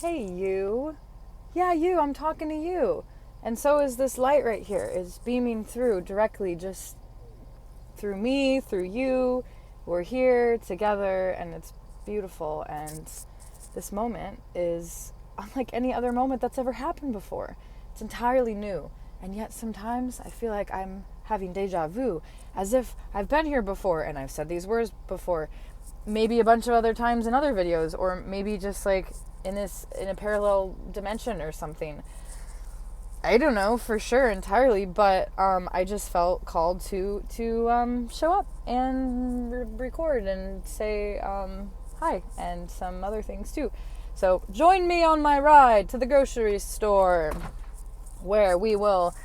Hey, you. Yeah, you, I'm talking to you. And so is this light right here. It's beaming through directly, just through me, through you. We're here together, and it's beautiful. And this moment is unlike any other moment that's ever happened before. It's entirely new. And yet sometimes I feel like I'm having deja vu, as if I've been here before and I've said these words before. Maybe a bunch of other times in other videos, or maybe just like in a parallel dimension or something. I don't know for sure entirely, but I just felt called to show up and record and say hi and some other things too. So join me on my ride to the grocery store, where we will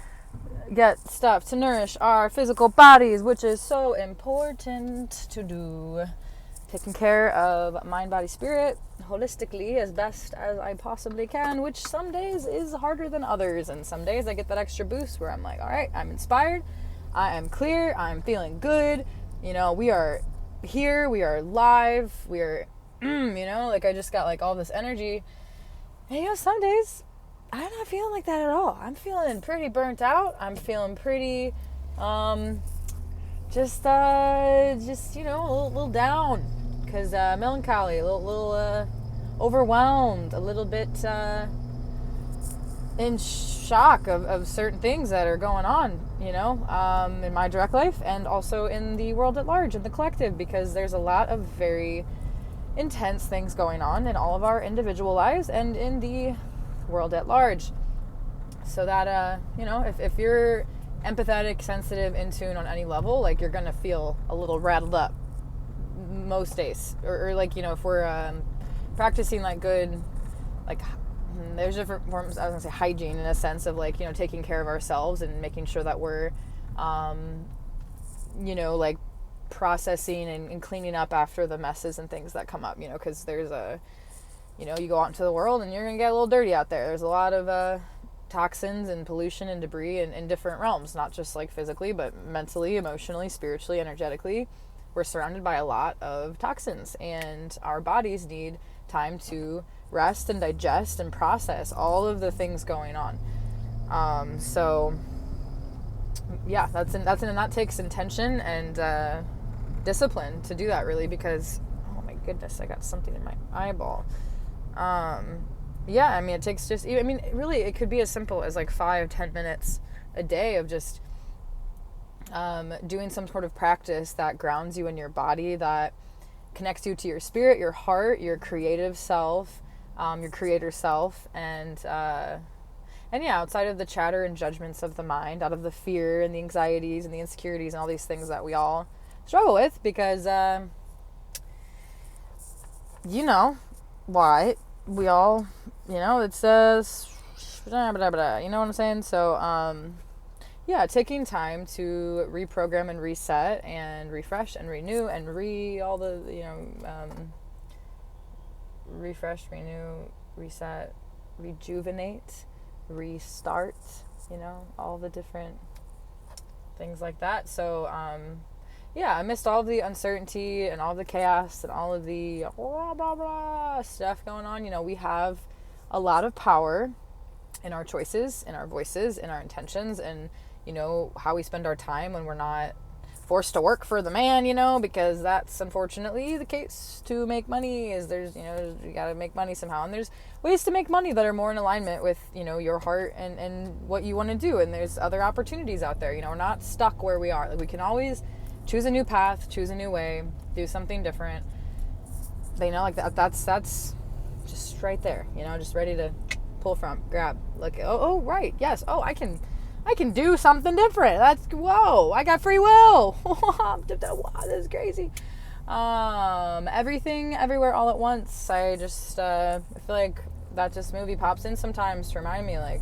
get stuff to nourish our physical bodies, which is so important to do. Taking care of mind, body, spirit holistically as best as I possibly can, which some days is harder than others. And some days I get that extra boost where I'm like, all right, I'm inspired, I am clear, I'm feeling good. We are here, we are live, we are, like I just got like all this energy. And some days I'm not feeling like that at all. I'm feeling pretty burnt out. I'm feeling pretty, just a little down. Because melancholy, a little overwhelmed, a little bit in shock of certain things that are going on, in my direct life and also in the world at large, in the collective, because there's a lot of very intense things going on in all of our individual lives and in the world at large. So that, if you're empathetic, sensitive, in tune on any level, like you're going to feel a little rattled up most days, or if we're practicing like good, like there's different forms, I was gonna say hygiene, in a sense of like taking care of ourselves and making sure that we're like processing and cleaning up after the messes and things that come up, because there's you go out into the world and you're gonna get a little dirty out there. There's a lot of toxins and pollution and debris in different realms, not just like physically, but mentally, emotionally, spiritually, energetically. We're surrounded by a lot of toxins, and our bodies need time to rest and digest and process all of the things going on. So yeah, and that takes intention and discipline to do that, really, because oh my goodness, I got something in my eyeball. It takes really, it could be as simple as like 5-10 minutes a day of just doing some sort of practice that grounds you in your body, that connects you to your spirit, your heart, your creative self, your creator self, and outside of the chatter and judgments of the mind, out of the fear and the anxieties and the insecurities and all these things that we all struggle with, because why we all, it's you know what I'm saying? So taking time to reprogram and reset and refresh and renew and refresh, renew, reset, rejuvenate, restart, all the different things like that. So, I missed all the uncertainty and all the chaos and all of the blah, blah, blah stuff going on. We have a lot of power in our choices, in our voices, in our intentions, and how we spend our time when we're not forced to work for the man, because that's unfortunately the case. To make money is you gotta make money somehow, and there's ways to make money that are more in alignment with your heart and what you want to do, and there's other opportunities out there. We're not stuck where we are. Like, we can always choose a new path, choose a new way, do something different. Like that's just right there, just ready to pull from, grab, like, oh right, yes, I can do something different. Whoa, I got free will. Wow, this is crazy. Everything, everywhere, all at once. I just, I feel like that just movie pops in sometimes to remind me, like,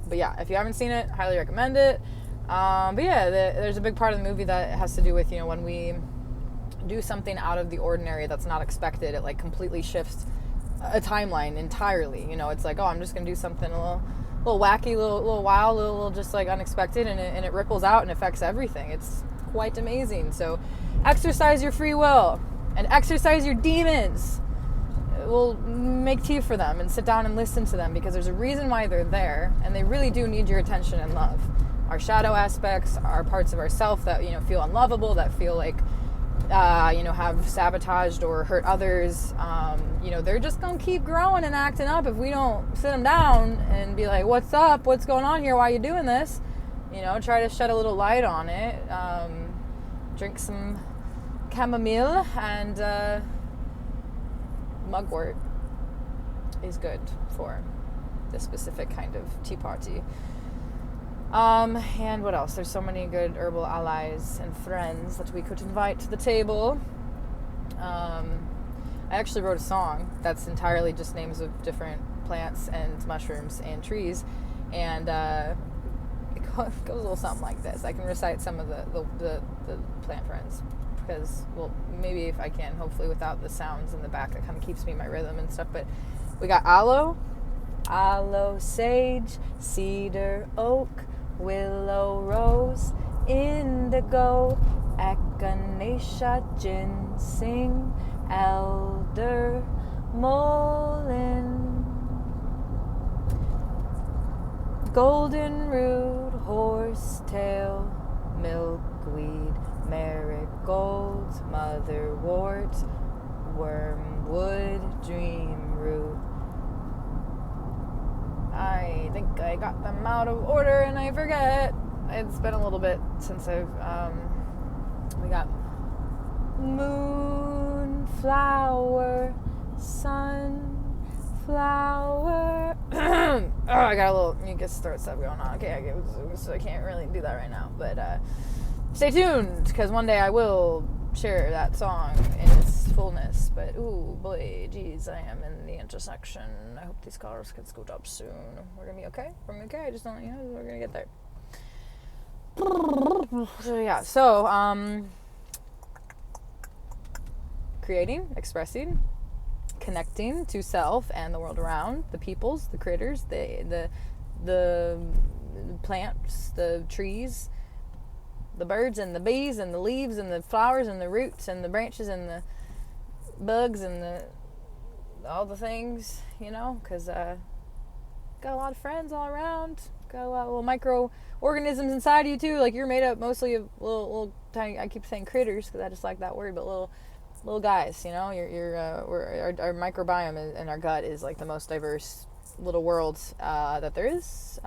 but yeah, if you haven't seen it, highly recommend it. There's a big part of the movie that has to do with, when we do something out of the ordinary that's not expected, it like completely shifts a timeline entirely. It's like, I'm just going to do something a little wacky, little wild, little just like unexpected, and it ripples out and affects everything. It's quite amazing. So exercise your free will and exercise your demons. will make tea for them and sit down and listen to them, because there's a reason why they're there, and they really do need your attention and love. Our shadow aspects are parts of ourself that, feel unlovable, that feel like, have sabotaged or hurt others. They're just going to keep growing and acting up if we don't sit them down and be like, what's up? What's going on here? Why are you doing this? Try to shed a little light on it. Drink some chamomile, and mugwort is good for this specific kind of tea party. And what else? There's so many good herbal allies and friends that we could invite to the table. I actually wrote a song that's entirely just names of different plants and mushrooms and trees, and it goes a little something like this. I can recite some of the plant friends, because, well, maybe if I can, hopefully without the sounds in the back that kind of keeps me in my rhythm and stuff. But we got aloe, sage, cedar, oak, willow, rose, indigo, echinacea, ginseng, elder, mullein, goldenroot, horsetail, milkweed, marigolds, motherwort, wormwood, dreamroot. I think I got them out of order and I forget. It's been a little bit since we got moonflower, sunflower. Oh, I got a little mucus throat stuff going on. Okay, so I can't really do that right now. But stay tuned, because one day I will share that song in its fullness. But ooh boy, geez, I am in the intersection. I hope these cars can scoot up soon. We're gonna be okay. We're gonna be okay. I just don't, we're gonna get there. So yeah, creating, expressing, connecting to self and the world around, the peoples, the critters, the plants, the trees, the birds and the bees and the leaves and the flowers and the roots and the branches and the bugs and all the things, because got a lot of friends all around, got a lot of little microorganisms inside you too. Like, you're made up mostly of little tiny, I keep saying critters because I just like that word, but little guys, our microbiome in our gut is like the most diverse little world that there is.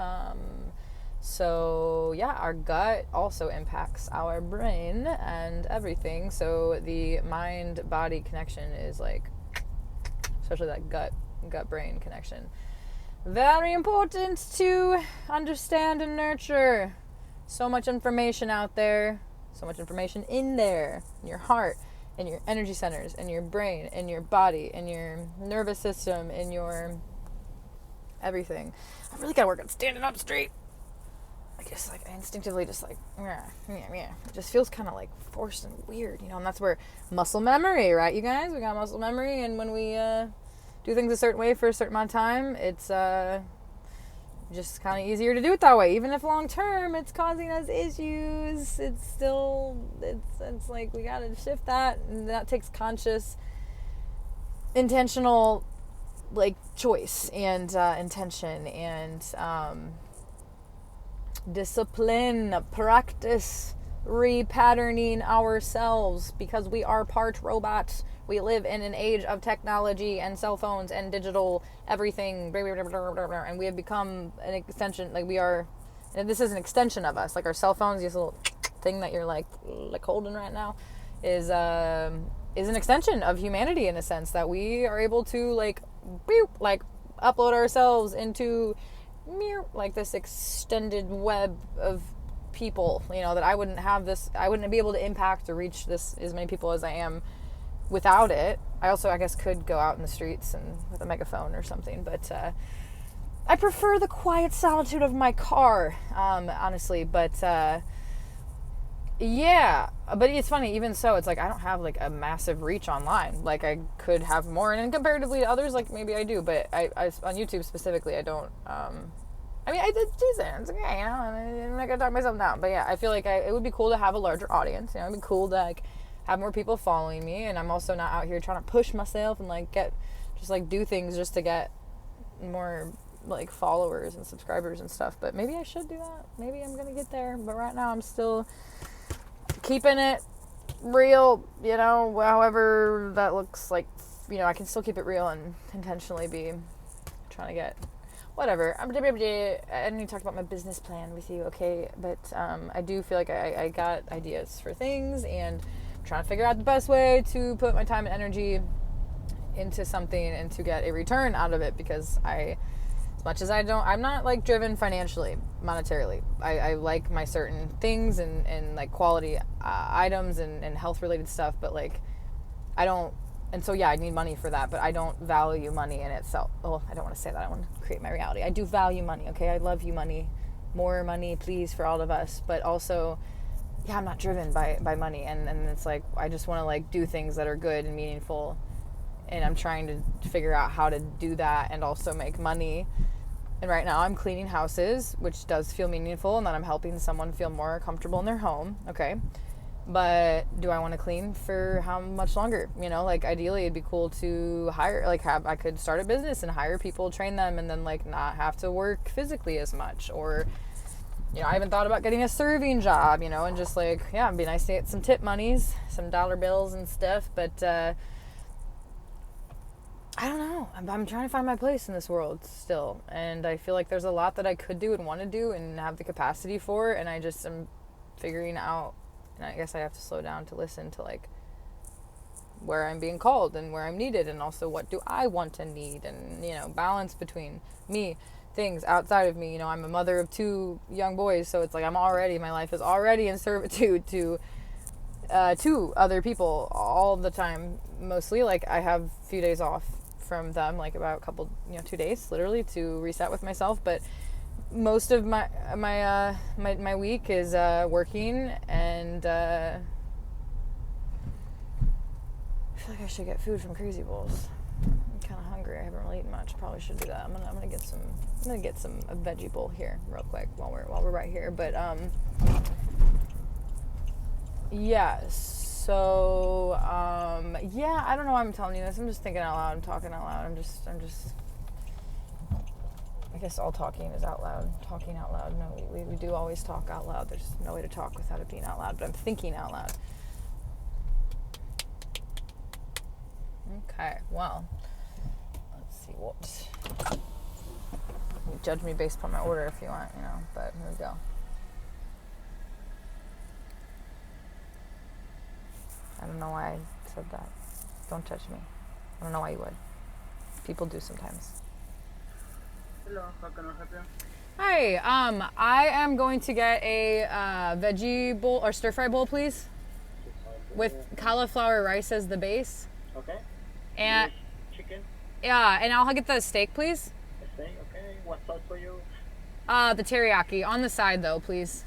So yeah, our gut also impacts our brain and everything. So the mind-body connection is like, especially that gut-brain connection, very important to understand and nurture. So much information out there, so much information in there, in your heart, in your energy centers, in your brain, in your body, in your nervous system, in your everything. I really gotta work on standing up straight. I guess I instinctively just yeah. It just feels kind of like forced and weird, and that's where muscle memory, right, you guys? We got muscle memory, and when we do things a certain way for a certain amount of time, it's just kind of easier to do it that way. Even if long term it's causing us issues, it's like we gotta shift that, and that takes conscious, intentional, like, choice and intention and discipline, practice, repatterning ourselves, because we are part robot. We live in an age of technology and cell phones and digital everything, and we have become an extension. Like, we are, and this is an extension of us. Like, our cell phones, this little thing that you're like holding right now, is an extension of humanity, in a sense that we are able to upload ourselves into like this extended web of people, that I wouldn't be able to impact or reach as many people as I am without it. I also, I guess, could go out in the streets and with a megaphone or something, but I prefer the quiet solitude of my car, honestly. But yeah, but it's funny, even so, it's like I don't have like a massive reach online. Like, I could have more, and comparatively to others, like, maybe I do, but I on YouTube specifically, I don't. I mean, I did decent. It's okay, I'm not gonna talk myself down, but yeah, I feel like it would be cool to have a larger audience. It'd be cool to have more people following me, and I'm also not out here trying to push myself and just like do things just to get more like followers and subscribers and stuff. But maybe I should do that. Maybe I'm gonna get there. But right now I'm still keeping it real, you know, however that looks like, you know, I can still keep it real and intentionally be trying to get whatever. I didn't even talk about my business plan with you, okay? But I do feel like I got ideas for things, and I'm trying to figure out the best way to put my time and energy into something and to get a return out of it, because as much as I'm not like driven financially, monetarily. I like my certain things and like quality items and health related stuff, but like I don't, and so yeah, I need money for that, but I don't value money in itself. Oh, I don't want to say that. I want to create my reality. I do value money, okay? I love you, money. More money, please, for all of us. But also, yeah, I'm not driven by money, and it's like I just want to like do things that are good and meaningful, and I'm trying to figure out how to do that and also make money. And right now I'm cleaning houses, which does feel meaningful, and that I'm helping someone feel more comfortable in their home, okay? But do I want to clean for how much longer? You know, like ideally it'd be cool to hire, like I could start a business and hire people, train them, and then like not have to work physically as much. Or, you know, I haven't thought about getting a serving job, you know, and just like, yeah, it'd be nice to get some tip monies, some dollar bills and stuff. But I don't know. I'm trying to find my place in this world still. And I feel like there's a lot that I could do and want to do and have the capacity for. And I just am figuring out, and I guess I have to slow down to listen to like where I'm being called and where I'm needed, and also what do I want and need, and, you know, balance between me, things outside of me. You know, I'm a mother of 2 young boys, so it's like my life is already in servitude to 2 other people all the time. Mostly, like I have a few days off from them, like about a couple, 2 days literally to reset with myself, but most of my week is working, and I feel like I should get food from Crazy Bowls. I'm kind of hungry. I haven't really eaten much. Probably should do that. I'm gonna get some a veggie bowl here real quick while we're right here. But yeah. So yeah. I don't know why I'm telling you this. I'm just thinking out loud. I'm talking out loud. I'm just. I guess all talking is out loud. Talking out loud. No, we do always talk out loud. There's no way to talk without it being out loud. But I'm thinking out loud. Okay, well, let's see what. You judge me based upon my order if you want, but here we go. I don't know why I said that. Don't judge me. I don't know why you would. People do sometimes. Hello, how can I help you? Hi, I am going to get a veggie bowl or stir-fry bowl, please, with cauliflower rice as the base. Okay. And chicken? Yeah, and I'll get the steak, please. The steak, okay. What sauce for you? The teriyaki on the side, though, please.